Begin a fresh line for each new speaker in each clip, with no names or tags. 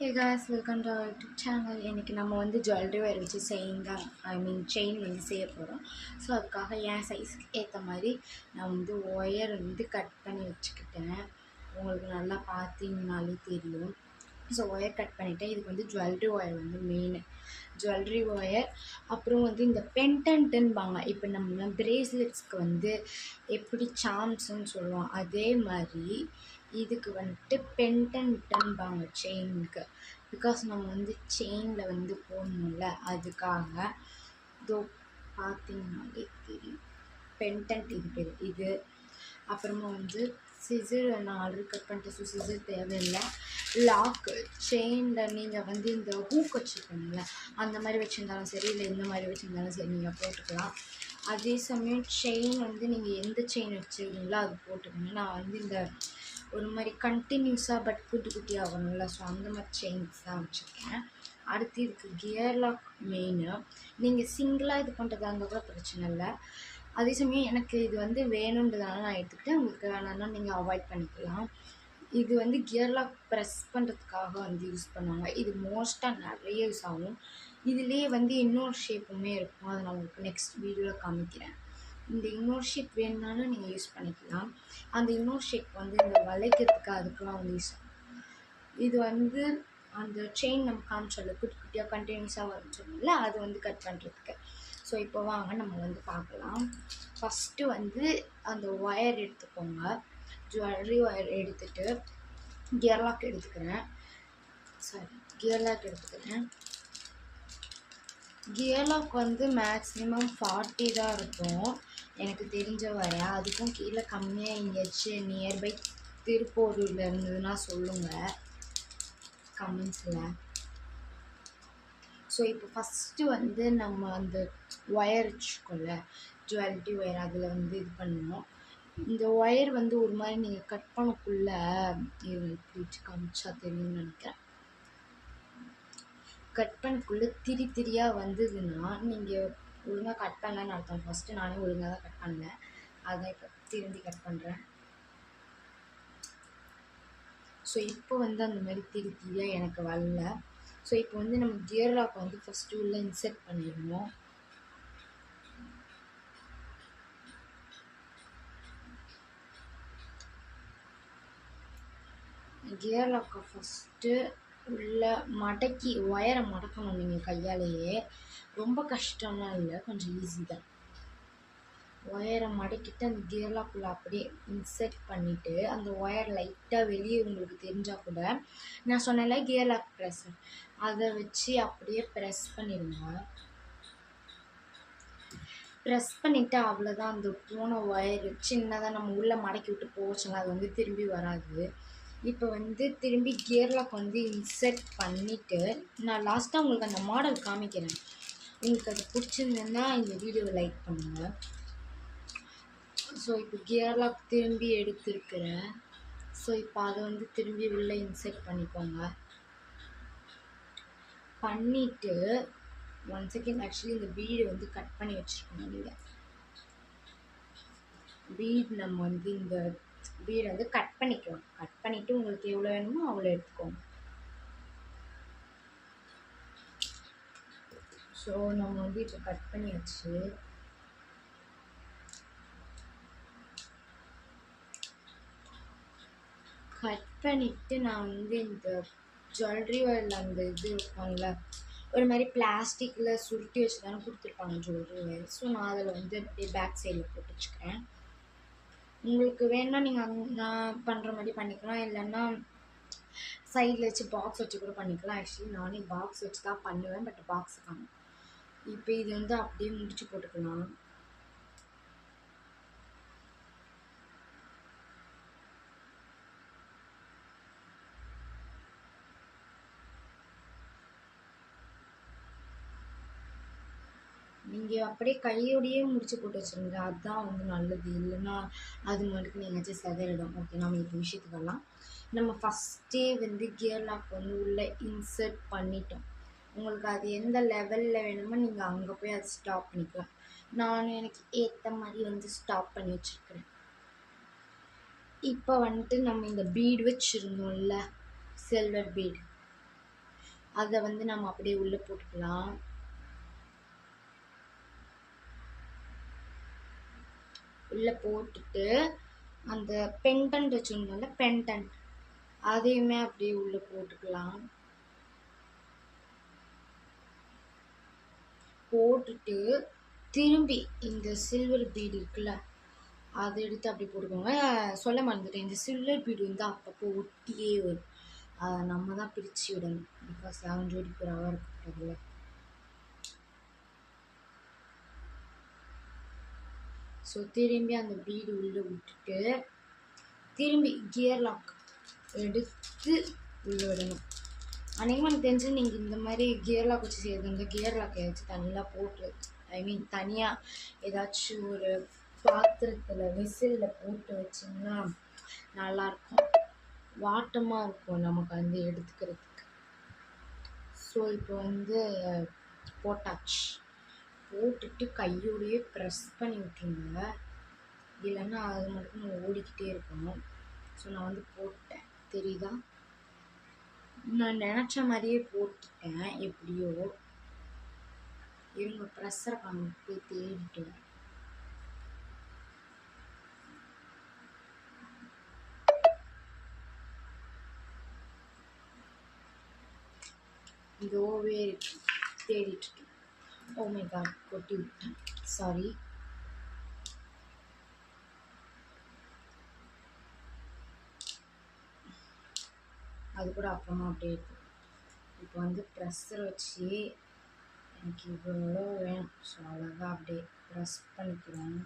Hey guys, welcome to our YouTube channel. இன்றைக்கி நம்ம வந்து ஜுவல்லரி வேர் வச்சு செயின் வந்து செய்ய போகிறோம். ஸோ அதுக்காக என் சைஸ்க்கு ஏற்ற மாதிரி நான் வந்து ஒயர் வந்து கட் பண்ணி வச்சுக்கிட்டேன். உங்களுக்கு நல்லா பார்த்தீங்கனாலே தெரியும். ஸோ ஒயர் கட் பண்ணிவிட்டேன். இதுக்கு வந்து ஜுவல்லரி ஒயர் வந்து மெயின் ஜுவல்லரி ஒயர். அப்புறம் வந்து இந்த பென்டன்ட்டுன்பாங்க. இப்போ நம்ம பிரேஸ்லெட்ஸ்க்கு வந்து எப்படி சாம்ஸ்ன்னு சொல்லுவோம், அதே மாதிரி இதுக்கு வந்துட்டு பென்டன்ட்டுன்பாங்க செயினுக்கு. பிகாஸ் நம்ம வந்து செயினில் வந்து போடணும்ல, அதுக்காக இதோ பார்த்தீங்கன்னாலே தெரியும். பென்டன்ட் இது பேர் இது. அப்புறமா வந்து சிசர் நான் ஆல்ரெடி கட் பண்ணிட்டு, ஸோ சிசர் தேவையில்லை. லாக்கு செயினில் நீங்கள் வந்து இந்த ஹூக் வச்சுருக்கீங்கள, அந்த மாதிரி வச்சுருந்தாலும் சரி, இல்லை இந்த மாதிரி வச்சுருந்தாலும் சரி நீங்கள் போட்டுக்கலாம். அதே சமயம் செயின் வந்து நீங்கள் எந்த செயின் வச்சுருக்கீங்களோ அது போட்டுக்கோங்க. நான் வந்து இந்த ஒரு மாதிரி கண்டினியூஸாக பட் குட்டி குட்டியாக ஆகணும்ல, ஸோ அந்த மாதிரி செயின்ஸ் தான் வச்சுருக்கேன். அடுத்து இதுக்கு கியர் லாக் மெயினு. நீங்கள் சிங்கிளாக இது பண்ணுறதா இருந்தால் கூட பிரச்சனை இல்லை. அதே சமயம் எனக்கு இது வந்து வேணுன்றதுனால நான் எடுத்துக்கிட்டேன். உங்களுக்கு வேணான்னா நீங்கள் அவாய்ட் பண்ணிக்கலாம். இது வந்து கியர் லாக் ப்ரெஸ் பண்ணுறதுக்காக வந்து யூஸ் பண்ணுவாங்க. இது மோஸ்ட்டாக நிறைய யூஸ் ஆகும். இதுலேயே வந்து இன்னொரு ஷேப்புமே இருக்கும். அதை நான் உங்களுக்கு நெக்ஸ்ட் வீடியோவில் காமிக்கிறேன். இந்த இன்னொரு ஷேப் வேணுனாலும் நீங்கள் யூஸ் பண்ணிக்கலாம். அந்த இன்னொரு ஷேப் வந்து இந்த வளைக்கிறதுக்கு அதுக்கெலாம் வந்து யூஸ் ஆகும். இது வந்து அந்த செயின் நம்ம காமிச்சோம்ல, குட்டி குட்டியாக கண்டினியூஸாக வரும்னு சொன்னோம்ல, அது வந்து கட் பண்ணுறதுக்கு. ஸோ இப்போ வாங்க நம்ம வந்து பார்க்கலாம். ஃபஸ்ட்டு வந்து அந்த ஒயர் எடுத்துக்கோங்க. ஜுவல்லரி ஒயர் எடுத்துகிட்டு கியர் லாக் எடுத்துக்கிறேன். கியர் லாக் வந்து மேக்ஸிமம் 40 தான் இருக்கும் எனக்கு தெரிஞ்ச வரை. அதுக்கும் கீழே கம்மியாக எங்கேயாச்சும் நியர்பை திருப்பூரில் இருந்ததுன்னா சொல்லுங்கள் கமெண்ட்ஸில். ஸோ இப்போ ஃபஸ்ட்டு வந்து நம்ம அந்த ஒயர் வச்சுக்கோல, ஜுவல்லரி ஒயர், அதில் வந்து இது பண்ணணும். இந்த ஒயர் வந்து ஒரு மாதிரி நீங்கள் கட் பண்ணக்குள்ளே இப்படி வச்சு காமிச்சா தெரியும்னு நினைக்கிறேன். கட் பண்ணக்குள்ளே திரியாக வந்ததுன்னா நீங்கள் ஒழுங்காக கட் பண்ணலன்னு அர்த்தம். ஃபஸ்ட்டு நானே ஒழுங்காக தான் கட் பண்ணேன், அதான் இப்போ திரும்பி கட் பண்ணுறேன். ஸோ இப்போ வந்து அந்த மாதிரி திரியாக எனக்கு வரல. ஸோ இப்போ வந்து நம்ம கியர் லாக் வந்து ஃபஸ்ட்டு உள்ளே இன்செர்ட் பண்ணிடணும். கியர் லாக்கை ஃபஸ்ட்டு உள்ள மடக்கி ஒயரை மடக்கணும் நீங்கள் கையாலேயே. ரொம்ப கஷ்டம்லாம் இல்லை, கொஞ்சம் ஈஸி தான். ஒயரை மடக்கிட்டு அந்த கியர் லாக்குள்ளே அப்படியே இன்செர்ட் பண்ணிவிட்டு அந்த ஒயர் லைட்டாக வெளியே உங்களுக்கு தெரிஞ்சால் கூட, நான் சொன்னேன்ல கியர் லாக் ப்ரெஸ், அதை வச்சு அப்படியே ப்ரெஸ் பண்ணிடுங்க. ப்ரெஸ் பண்ணிவிட்டு அவ்வளோதான். அந்த போன ஒயர் சின்னதாக நம்ம உள்ளே மடக்கி விட்டு போச்சுங்க, அது வந்து திரும்பி வராது. இப்போ வந்து திரும்பி கியர் லாக் வந்து இன்செர்ட் பண்ணிவிட்டு நான் லாஸ்ட்டாக உங்களுக்கு அந்த மாடல் காமிக்கிறேன். உங்களுக்கு அது பிடிச்சிருந்ததுன்னா இந்த வீடியோவை லைக் பண்ணுங்கள். ஸோ இப்போ கியர் லாக் திரும்பி எடுத்துருக்கிறேன். ஸோ இப்போ அதை வந்து திரும்பி உள்ளே இன்செர்ட் பண்ணிக்கோங்க. பண்ணிவிட்டு 1 செகண்ட், ஆக்சுவலி இந்த பீடு வந்து கட் பண்ணி வச்சுருக்கோம். நீங்கள் பீட் நம்ம வந்து இந்த பீடை வந்து கட் பண்ணிக்கலாம். கட் பண்ணிவிட்டு உங்களுக்கு எவ்வளோ வேணுமோ அவ்வளோ எடுத்துக்கோங்க. ஸோ நம்ம வந்து இப்போ கட் பண்ணியாச்சு. கட் பண்ணிவிட்டு நான் வந்து இந்த ஜுவல்லரி ஒயரில் அந்த இது இருக்கும்ல, ஒரு மாதிரி பிளாஸ்டிக்கில் சுருட்டி வச்சு தானே கொடுத்துருப்பாங்க ஜுவல்லரி ஒயர். ஸோ நான் அதில் வந்து அப்படியே பேக் சைடில் போட்டு வச்சுக்கிறேன். உங்களுக்கு வேணுன்னா நீங்கள் நான் பண்ணுற மாதிரி பண்ணிக்கலாம், இல்லைன்னா சைடில் வச்சு பாக்ஸ் வச்சு கூட பண்ணிக்கலாம். ஆக்சுவலி நானே பாக்ஸ் வச்சு தான் பண்ணுவேன், பட் பாக்ஸ் காணும். இப்போ இது வந்து அப்படியே முடிச்சு போட்டுக்கலாம். நீங்கள் அப்படியே கையோடையே முடிச்சு போட்டு வச்சுருங்க, அதுதான் வந்து நல்லது. இல்லைன்னா அது மட்டும் நீங்கள் செதறிடும். ஓகே, நம்ம இப்போ விஷயத்துக்கு வரலாம். நம்ம ஃபஸ்ட்டே வந்து கியர் லாக் வந்து உள்ளே இன்செர்ட் பண்ணிட்டோம். உங்களுக்கு அது எந்த லெவலில் வேணுமோ நீங்கள் அங்கே போய் அதை ஸ்டாப் பண்ணிக்கலாம். நான் எனக்கு ஏற்ற மாதிரி வந்து ஸ்டாப் பண்ணி வச்சுருக்கிறேன். இப்போ வந்துட்டு நம்ம இந்த பீடு வச்சுருந்தோம்ல, சில்வர் பீடு, அதை வந்து நம்ம அப்படியே உள்ளே போட்டுக்கலாம். உள்ளே போட்டுட்டு அந்த பெண்டன்ட் வச்சுருந்தோம்ல, பெண்டன்ட் அதையுமே அப்படியே உள்ளே போட்டுக்கலாம். போட்டுட்டு திரும்பி இந்த சில்வர் பீடு இருக்குல்ல, அதை எடுத்து அப்படி போட்டுக்கோங்க. சொல்ல மறந்துட்டேன், இந்த சில்வர் பீடு வந்து அப்பப்போ ஒட்டியே வரும். அதை நம்ம தான் பிரித்து விடணும். பிகாஸ் யாரும் ஜோடி புறாவாக இருக்கக்கூடாதுல்ல. ஸோ திரும்பி அந்த பீடு உள்ளே விட்டுட்டு திரும்பி கியர் லாக் எடுத்து உள்ளே விடணும். அநேகமாக எனக்கு தெரிஞ்சு நீங்கள் இந்த மாதிரி கியர் லாக் வச்சு செய்யறது, இந்த கியர் லாக் ஏதாச்சும் தனியாக போட்டு, ஐ மீன் தனியாக ஏதாச்சும் ஒரு பாத்திரத்தில் விசிலில் போட்டு வச்சிங்கன்னா நல்லாயிருக்கும். வாட்டமாக இருக்கும் நமக்கு வந்து எடுத்துக்கிறதுக்கு. ஸோ இப்போ வந்து போட்டாச்சு. போட்டுட்டு கையோடையே ப்ரெஸ் பண்ணி விட்டுருங்க, இல்லைன்னா அது மட்டும் நம்ம ஓடிக்கிட்டே இருக்கணும். ஸோ நான் வந்து போட்டேன், தெரியுதா? நான் நினச்ச மாதிரியே போட்டுட்டேன் எப்படியோ. இருங்க ப்ரெஸ்ஸரை போய் தேடிட்டு வரேன். இதோவே தேடிட்டு இருக்கேன். ஓ மை காட், கொட்டி விட்டேன், சாரி. அது கூட அப்புறமா அப்படியே இருக்கும். இப்போ வந்து ப்ரெஸ்ஸரை வச்சு எனக்கு இவ்வளோ வேணும். ஸோ அழகாக அப்படியே ப்ரெஸ் பண்ணிக்கிறோம்.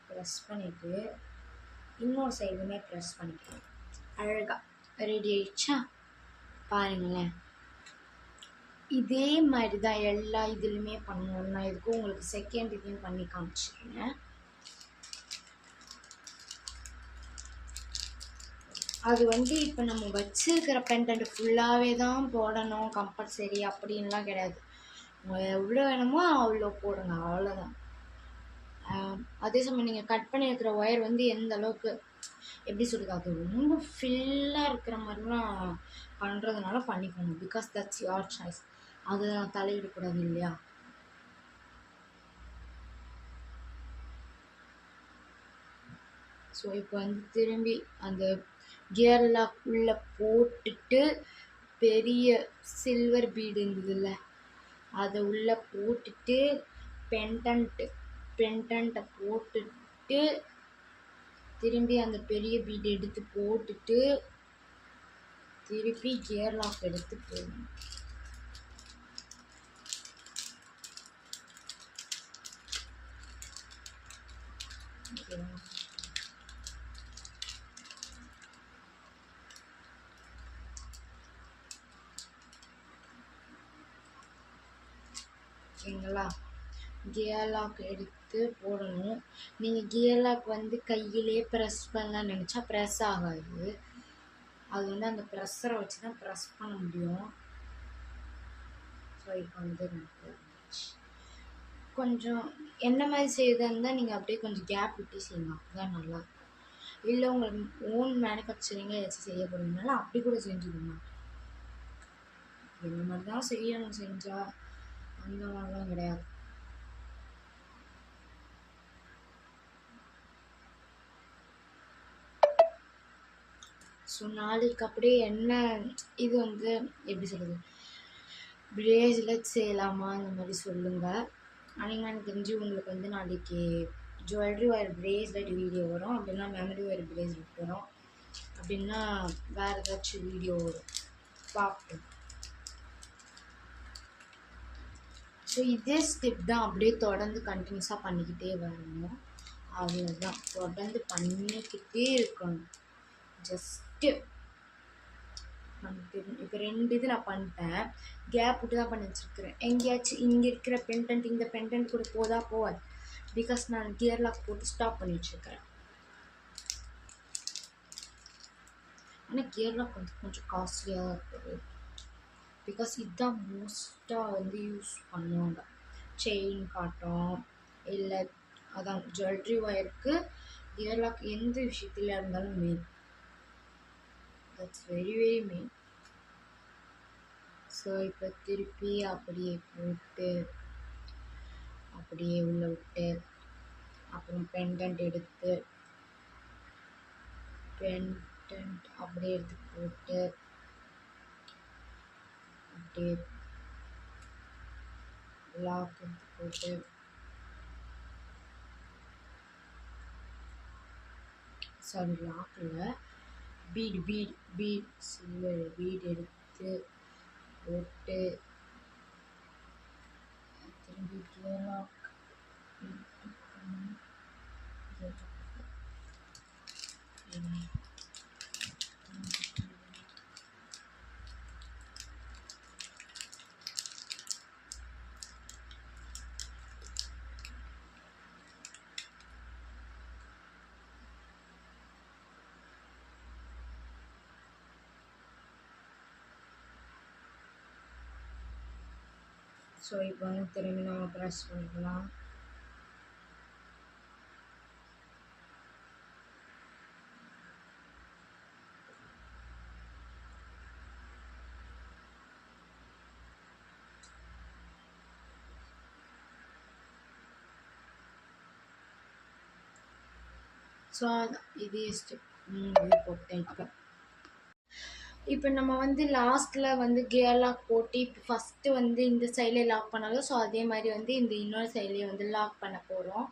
ப்ரெஸ் பண்ணிவிட்டு இன்னொரு சைடுமே ப்ரெஸ் பண்ணிக்கிறோம். அழகாக ரெடி ஆயிடுச்சா பாருங்களேன். இதே மாதிரி தான் எல்லா இதுலையுமே பண்ணணும். நான் இதுக்கும் உங்களுக்கு செகண்ட் இதையும் பண்ணி காமிச்சிருக்கேன். அது வந்து இப்போ நம்ம வச்சிருக்கிற பெண்டன்ட் ஃபுல்லாகவே தான் போடணும் கம்பல்சரி அப்படின்லாம் கிடையாது. எவ்வளோ வேணுமோ அவ்வளோ போடுங்க, அவ்வளோதான். அதே சமயம் நீங்கள் கட் பண்ணி இருக்கிற ஒயர் வந்து எந்த அளவுக்கு எப்படி சொல்கிறது, அது ரொம்ப ஃபில்லாக இருக்கிற மாதிரிலாம் பண்ணுறதுனால பண்ணிக்கோங்க. Because that's your choice. அதை நான் தலையிடக்கூடாது இல்லையா? ஸோ இப்போ வந்து திரும்பி அந்த கியர் லாக் உள்ளே போட்டுட்டு பெரிய சில்வர் பீடு இருந்ததுல்ல, அதை உள்ளே போட்டுட்டு பெண்டன்ட்டை போட்டுட்டு திரும்பி அந்த பெரிய பீடு எடுத்து போட்டுட்டு திருப்பி கியர் லாக் எடுத்து போடணும். ஓகேங்களா? கியர் லாக் எடுத்து போடணும். நீங்கள் கியர் லாக் வந்து கையிலே ப்ரெஸ் பண்ணலாம் நினச்சா ப்ரெஸ் ஆகாது. அது வந்து அந்த ப்ரெஸ்ஸரை வச்சு தான் ப்ரெஸ் பண்ண முடியும். ஸோ இப்போ வந்து எனக்கு கொஞ்சம் என்ன மாதிரி செய்யறதா இருந்தால் நீங்கள் அப்படியே கொஞ்சம் கேப் விட்டு செய்யணும், அப்போதான் நல்லாயிருக்கும். இல்லை உங்களுக்கு ஓன் மேனுஃபேக்சரிங்கில் ஏதாச்சும் செய்ய போகிறீங்கனால அப்படி கூட செஞ்சுக்கோங்க. இந்த மாதிரி தான் செய்யணும், செஞ்சால் அந்த மாதிரிலாம் கிடையாது. ஸோ நாளைக்கு அப்படியே என்ன இது வந்து எப்படி சொல்கிறது, பிரேஸ்லெட் செய்யலாமா இந்த மாதிரி சொல்லுங்கள். ஆனால் எனக்கு தெரிஞ்சு உங்களுக்கு வந்து நாளைக்கு ஜுவல்லரி ஒயர் பிரேஸ்லெட் வீடியோ வரும், அப்படின்னா மெமரி ஒயர் பிரேஸ்லெட் வரும், அப்படின்னா வேறு ஏதாச்சும் வீடியோ வரும், பார்ப்போம். ஸோ இதே ஸ்டெப் தான் அப்படியே தொடர்ந்து கண்டினியூஸாக பண்ணிக்கிட்டே வரணும். அவ்வளோதான், தொடர்ந்து பண்ணிக்கிட்டே இருக்கணும். ஜஸ்ட்டு இப்போ 2 இது நான் பண்ணிட்டேன், கேப் விட்டு தான் பண்ணி வச்சுருக்கிறேன். எங்கேயாச்சும் இங்கே இருக்கிற பெண்டன்ட் இந்த பெண்டன்ட் கூட போகாது. பிகாஸ் நான் கியர் லாக் போட்டு ஸ்டாப் பண்ணி வச்சுருக்கிறேன். ஆனால் கியர் லாக் வந்து கொஞ்சம் காஸ்ட்லியாக தான் இருக்குது. பிகாஸ் இதுதான் மோஸ்ட்டாக வந்து யூஸ் பண்ணுவாங்க. செயின் காட்டம் இல்லை அதான் ஜுவல்லரி ஒயருக்கு கியர் லாக் எந்த விஷயத்தில் இருந்தாலும் main. That's very very main. So இப்போ திருப்பி அப்படியே போட்டு அப்படியே உள்ள விட்டு அப்புறம் பெண்டன்ட் எடுத்து அப்படியே எடுத்து போட்டு அப்படியே லாக் எடுத்து போட்டு சாரி லாக்கில் பீட் சில்வர் பீட் எடுத்து போட்டு திரும்பி கியர் லாக் ஸோ இப்போ வந்து திரும்பி நம்ம ப்ரெஸ் பண்ணிக்கலாம். ஸோ இதே ஸ்டெப் இது போட்டேன். இப்போ நம்ம வந்து லாஸ்ட்டில் வந்து கியர் லாக் போட்டு இப்போ ஃபஸ்ட்டு வந்து இந்த சைடில் லாக் பண்ணாலும் ஸோ அதே மாதிரி வந்து இந்த இன்னொரு சைட்லேயே வந்து லாக் பண்ண போகிறோம்.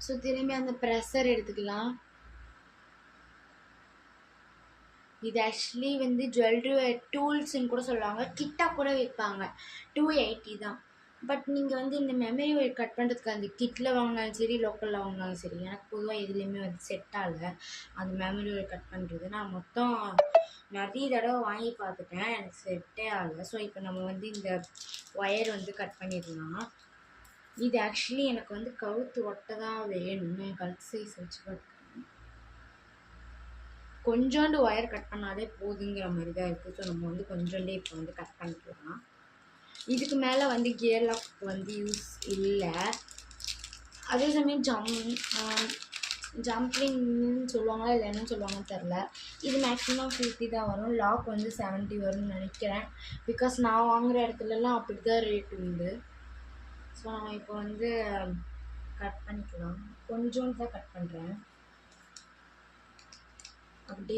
ஸோ திரும்பி அந்த ப்ரெஷர் எடுத்துக்கலாம். இது ஆக்சுவலி வந்து ஜுவல்லரி டூல்ஸ்ன்னு கூட சொல்லுவாங்க, கிட்டாக கூட வைப்பாங்க. 280 தான். பட் நீங்கள் வந்து இந்த மெமரி ஒயர் கட் பண்ணுறதுக்கு அந்த கிட்டில் வாங்கினாலும் சரி லோக்கலில் வாங்கினாலும் சரி, எனக்கு பொதுவாக எதுலேயுமே வந்து செட் ஆகலை அந்த மெமரி ஒயர் கட் பண்ணுறது. நான் மொத்தம் நிறைய தடவை வாங்கி பார்த்துட்டேன், எனக்கு செட்டே ஆகலை. ஸோ இப்போ நம்ம வந்து இந்த ஒயர் வந்து கட் பண்ணிடலாம். இது ஆக்சுவலி எனக்கு வந்து கழுத்து ஒட்ட தான் வேணும்னு கழுத்து சைஸ் வச்சு கட் கொஞ்சோண்டு ஒயர் கட் பண்ணாலே போதுங்கிற மாதிரி தான் இருக்குது. ஸோ நம்ம வந்து கொஞ்சோண்டே இப்போ வந்து கட் பண்ணிக்கலாம். இதுக்கு மேலே வந்து கியர் லாக் வந்து யூஸ் இல்லை. அதே சமயம் ஜம்ப்லிங்னு சொல்லுவாங்களா இல்லை என்னன்னு சொல்லுவாங்கன்னு தெரில. இது மேக்ஸிமம் 50 தான் வரும். லாக் வந்து 70 வரும்னு நினைக்கிறேன். பிகாஸ் நான் வாங்குகிற இடத்துலலாம் அப்படி தான் ரேட் உண்டு. ஸோ நம்ம இப்போ வந்து கட் பண்ணிக்கலாம். கொஞ்சோண்டு தான் கட் பண்ணுறேன். அப்படி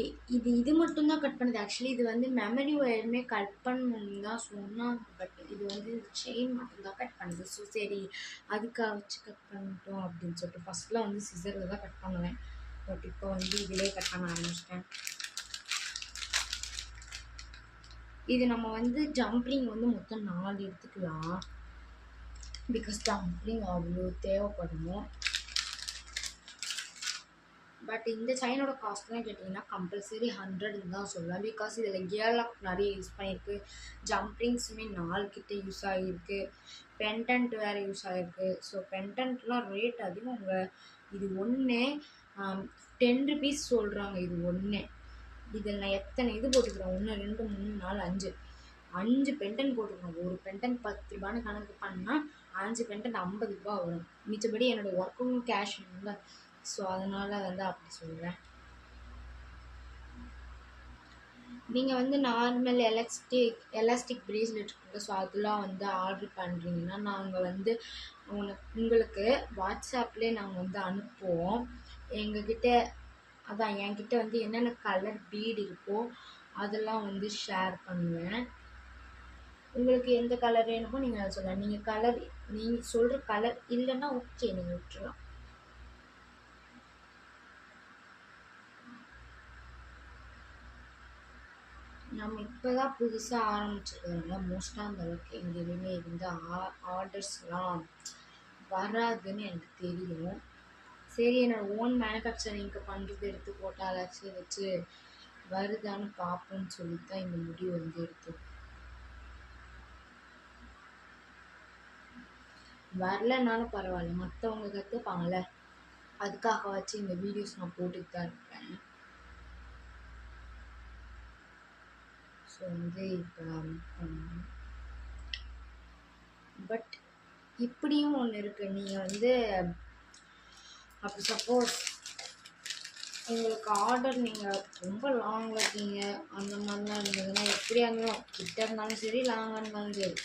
இது மட்டும்தான் கட் பண்ணுது. ஆக்சுவலி இது வந்து மெமரி ஒயருமே கட் பண்ணணும்னு தான் சொன்னாங்க. பட் இது வந்து செயின் மட்டும்தான் கட் பண்ணுது. ஸோ சரி அதுக்காக வச்சு கட் பண்ணிட்டோம் அப்படின்னு சொல்லிட்டு ஃபஸ்ட்டில் வந்து சிசரில் தான் கட் பண்ணுவேன். பட் இப்போ வந்து இதிலே கட் பண்ண ஆரம்பிச்சிட்டேன். இது நம்ம வந்து ஜம்ப்ரிங் வந்து மொத்தம் 4 எடுத்துக்கலாம். பிகாஸ் ஜம்ப்ரிங் அவ்வளோ தேவைப்படும். பட் இந்த செயினோட காஸ்ட்லாம் கேட்டிங்கன்னா கம்பல்சரி 100 தான் சொல்லுவேன். பிகாஸ் இதில் கியர் லாக் நிறைய யூஸ் பண்ணியிருக்கு, ஜம்ப்ரிங்ஸுமே 4 கிட்ட யூஸ் ஆகிருக்கு, பெண்டன்ட் வேறு யூஸ் ஆகிருக்கு. ஸோ பெண்டன்ட்லாம் ரேட் அதிகம். இது ஒன்று 10 rupees சொல்கிறாங்க. இது ஒன்று இதில் நான் எத்தனை இது போட்டுக்கிறேன், 1 2 3 4 5 பெண்டன்ட் போட்டுக்கிறோம். ஒரு பெண்டன்ட் 10 ரூபான்னு கணக்கு பண்ணால் 5 பெண்டன்ட் 50 ரூபா வரும். மிச்சபடி என்னோடய ஒர்க்கும் கேஷ் இல்லை. ஸோ அதனால் வந்து அப்படி சொல்கிறேன். நீங்கள் வந்து நார்மல் எலாஸ்டிக் ப்ரேஸ்லெட் இருக்குல்ல, ஸோ அதெல்லாம் வந்து ஆர்டர் பண்ணுறீங்கன்னா நாங்கள் வந்து உங்களுக்கு வாட்ஸ்அப்லேயே நாங்கள் வந்து அனுப்புவோம். எங்ககிட்ட அதான் என்கிட்ட வந்து என்னென்ன கலர் பீடு இருக்கோ அதெல்லாம் வந்து ஷேர் பண்ணுவேன். உங்களுக்கு எந்த கலர் வேணுமோ நீங்கள் அதை சொல்லலாம். நீங்கள் சொல்கிற கலர் இல்லைன்னா ஓகே, நீங்கள் விட்டுறலாம். நம்ம இப்போ தான் புதுசாக ஆரம்பிச்சிருக்கிறதுனால மோஸ்ட்டாக அந்த அளவுக்கு எங்கேயுமே இருந்து ஆர்டர்ஸ்லாம் வராதுன்னு எனக்கு தெரியும். சரி என்னோடய ஓன் மேனுஃபேக்சரிங்க்கு பண்ணுறது எடுத்து போட்டாலாச்சும் வச்சு வருதான்னு பார்ப்போன்னு சொல்லிட்டு தான் இந்த முடிவு வந்து எடுத்தோம். வரலனாலும் பரவாயில்ல, மற்றவங்க கற்றுப்பாங்கள்ல, அதுக்காக வச்சு இந்த வீடியோஸ் நான் போட்டுட்டு தான் இருப்பேன். ஸோ வந்து இப்போ பட் இப்படியும் ஒன்று இருக்குது. நீங்கள் வந்து அப்படி சப்போஸ் உங்களுக்கு ஆர்டர் நீங்கள் ரொம்ப லாங்கில் இருக்கீங்க அந்த மாதிரிலாம் இருந்ததுன்னா, எப்படியா இருந்தாலும் கிட்ட இருந்தாலும் சரி லாங்காக இருந்தாலும் சரி,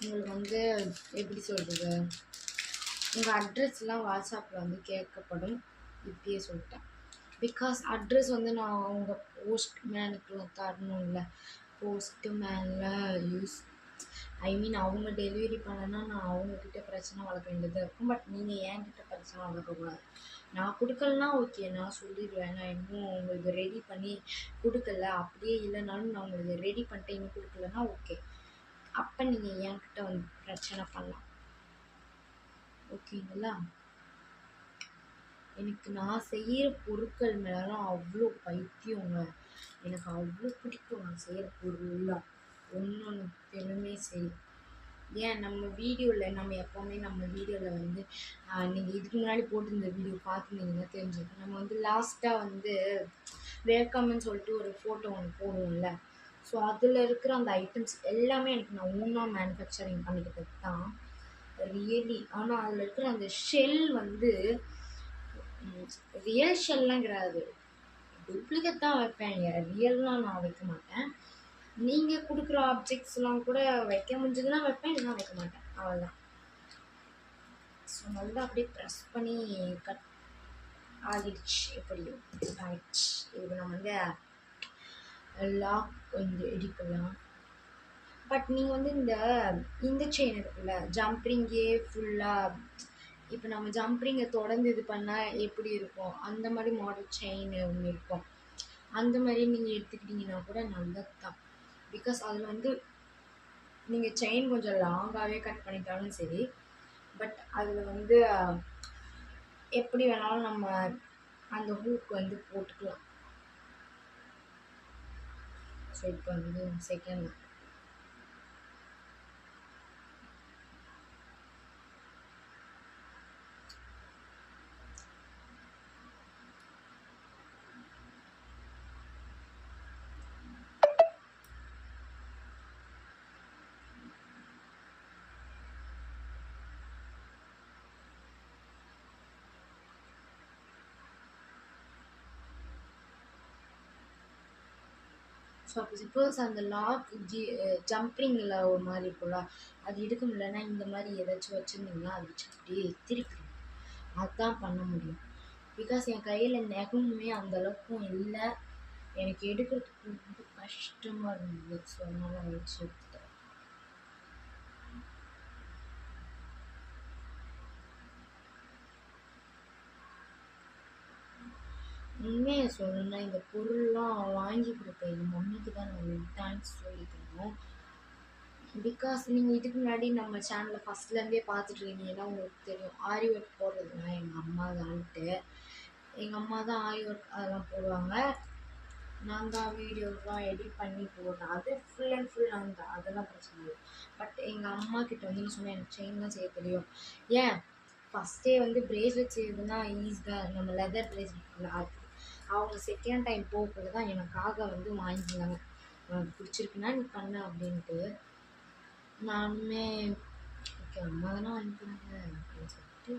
உங்களுக்கு வந்து எப்படி சொல்கிறது, உங்கள் அட்ரஸ்லாம் வாட்ஸ்அப்பில் வந்து கேட்கப்படும். இப்படியே சொல்லிட்டேன். பிகாஸ் அட்ரஸ் வந்து நான் உங்கள் போஸ்ட் மேனுக்கு தரணும் இல்லை, போஸ்ட் மேனில் யூஸ் அவங்க டெலிவரி பண்ணனா நான் அவங்கக்கிட்ட பிரச்சனை வளர்க்க வேண்டியதாக இருக்கும். பட் நீங்கள் என்கிட்ட பிரச்சனை வளர்க்கக்கூடாது. நான் கொடுக்கலனா ஓகே, நான் சொல்லிடுவேன், நான் இன்னும் உங்களுக்கு ரெடி பண்ணி கொடுக்கல, அப்படியே இல்லைனாலும் நான் உங்களுக்கு ரெடி பண்ணிட்டு இன்னும் கொடுக்கலன்னா ஓகே, அப்போ நீங்கள் என்கிட்ட வந்து பிரச்சனை பண்ணலாம். ஓகேங்களா? எனக்கு நான் செய்கிற பொருட்கள் மேலாம் அவ்வளோ பைத்தியங்க. எனக்கு அவ்வளோ பிடிக்கும் நான் செய்கிற பொருள்லாம் ஒன்று ஒன்றுமே சரி. ஏன் நம்ம வீடியோவில் நம்ம எப்போவுமே நம்ம வீடியோவில் வந்து நீங்கள் இதுக்கு முன்னாடி போட்டிருந்த வீடியோ பார்த்துருந்தீங்கன்னா தெரிஞ்சுக்கணும். நம்ம வந்து லாஸ்ட்டாக வந்து வெல்கம்னு சொல்லிட்டு ஒரு ஃபோட்டோ ஒன்று போடுவோம்ல. ஸோ அதில் இருக்கிற அந்த ஐட்டம்ஸ் எல்லாமே எனக்கு நான் ஓனாக மேனுஃபேக்சரிங் பண்ணிக்கிட்டது தான் ரியலி. ஆனால் அதில் இருக்கிற அந்த ஷெல் வந்து ரியல் ஷெல்லாம் கிடையாது, டூப்ளிகேட் தான் வைப்பேங்க, ரியல்லாம் நான் வைக்க மாட்டேன். நீங்கள் கொடுக்குற ஆப்ஜெக்ட்ஸ்லாம் கூட வைக்க முடிஞ்சதுன்னா வைப்பேன், இல்லைன்னா வைக்க மாட்டேன், அவ்வளோதான். ஸோ நல்லா அப்படியே ப்ரெஸ் பண்ணி கட் ஆகிடுச்சு, எப்படியும் ஆகிடுச்சு. இப்போ நம்ம வந்து லாக் வந்து எடுக்கலாம். பட் நீங்கள் வந்து இந்த செயின் இருக்குல்ல, ஜம்ப்ரிங்கே ஃபுல்லாக, இப்போ நம்ம ஜம்ப்ரிங்கை தொடர்ந்து இது பண்ணால் எப்படி இருக்கும், அந்த மாதிரி மாடல் செயின் ஒன்று இருக்கும். அந்த மாதிரி நீங்கள் எடுத்துக்கிட்டிங்கன்னா கூட நல்லது தான். பிகாஸ் அதில் வந்து நீங்கள் செயின் கொஞ்சம் லாங்காகவே கட் பண்ணிட்டாலும் சரி, பட் அதில் வந்து எப்படி வேணாலும் நம்ம அந்த ஹூக் வந்து போட்டுக்கலாம். ஸோ இப்போ வந்து செகண்ட் ஸோ அப்போ சப்போஸ் அந்த லாக் ஜம்ப்ரிங்கில் ஒரு மாதிரி இருக்கும்ல, அது எடுக்க முடியலன்னா இந்த மாதிரி ஏதாச்சும் வச்சுருந்தீங்கன்னா அது வச்சு அப்படியே திருப்பிடும். அதுதான் பண்ண முடியும். பிகாஸ் என் கையில் நெகமுமே அந்தளவுக்கும் இல்லை, எனக்கு எடுக்கிறதுக்கு ரொம்ப கஷ்டமாக இருந்தது. ஸோ அதனால் வச்சு எடுத்துட்டேன். உண்மையை சொல்லணும்னா இந்த பொருள்லாம் வாங்கி கொடுத்த எங்கள் மம்மிக்கு தான் நான் தேங்க்ஸ் சொல்லிக்கணும். பிகாஸ் நீங்கள் இதுக்கு முன்னாடி நம்ம சேனலில் ஃபஸ்ட்லேருந்தே பார்த்துட்டு இருந்தீங்கன்னா உங்களுக்கு தெரியும், ஆரி ஒர்க் போடுறதுனா எங்கள் அம்மா தான்ட்டு. எங்கள் அம்மா தான் ஆரி ஒர்க் அதெல்லாம் போடுவாங்க, நான் தான் வீடியோஸ்லாம் எடிட் பண்ணி போடுறேன். அது ஃபுல் அண்ட் ஃபுல் நான் தான், அதெல்லாம் பிரச்சனை இல்லை. பட் எங்கள் அம்மா கிட்ட வந்து நான் சொன்னேன், எனக்கு செயின் தான் செய்ய தெரியும். ஏன் ஃபஸ்ட்டே வந்து பிரேஸ்லெட் செய்யறதுன்னா ஈஸி தான், நம்ம லெதர் பிரேஸ்லெட் அது அவங்க செகண்ட் டைம் போக தான் எனக்காக வந்து வாங்கியிருந்தாங்க. உனக்கு பிடிச்சிருக்குன்னா நீ பண்ண அப்படின்ட்டு. நானுமே ஓகே அம்மா தானே வாங்கிக்கிறாங்க அப்படின்னு சொல்லிட்டு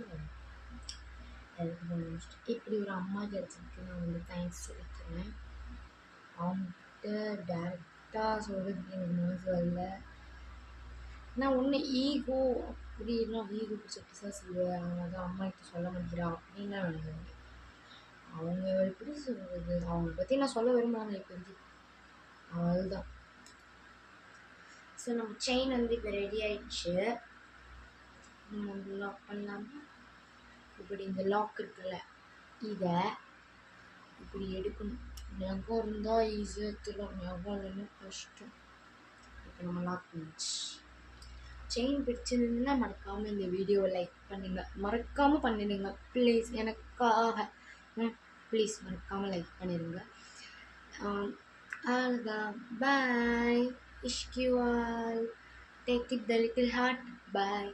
எனக்கு முடிச்சுட்டு இப்படி ஒரு அம்மா கிடைச்சிருக்கு. நான் வந்து தேங்க்ஸ் சொல்லிக்கிறேன். அவங்ககிட்ட டேரெக்டாக சொல்கிறதுக்கு எனக்கு மனசு வரல. நான் ஒன்று ஈகோ அப்படின்னா ஈகோ பிடிச்சிட்டு தான் சொல்லுவேன், அவங்க தான் அம்மா கிட்ட சொல்ல மாட்டேங்கிறா அப்படின்னு நான் நினைக்கிறேன். அவங்க எப்படி சொல்கிறது, அவங்கள பற்றி நான் சொல்ல விரும்புகிறாங்க இப்போதைக்கு, அவ்வளோதான். ஸோ நம்ம செயின் வந்து இப்போ ரெடி ஆயிடுச்சு. நம்ம வந்து லாக் பண்ணலாமா? இப்படி இந்த லாக் இருக்குல்ல, இதை இப்படி எடுக்கணும். நகம் இருந்தால் ஈஸியாக எடுத்துடலாம், நகம் இல்லைன்னா கஷ்டம். இப்போ நம்ம லாக் பண்ணிச்சு. செயின் பிடிச்சிருந்ததுன்னா மறக்காமல் இந்த வீடியோவை லைக் பண்ணுங்கள், மறக்காமல் பண்ணிடுங்க ப்ளீஸ், எனக்காக ப்ளீஸ் மறக்காமல் லைக் பண்ணிடுங்க. அவ்வளோதான், பாய். Wish you all. Take it the little heart. Bye.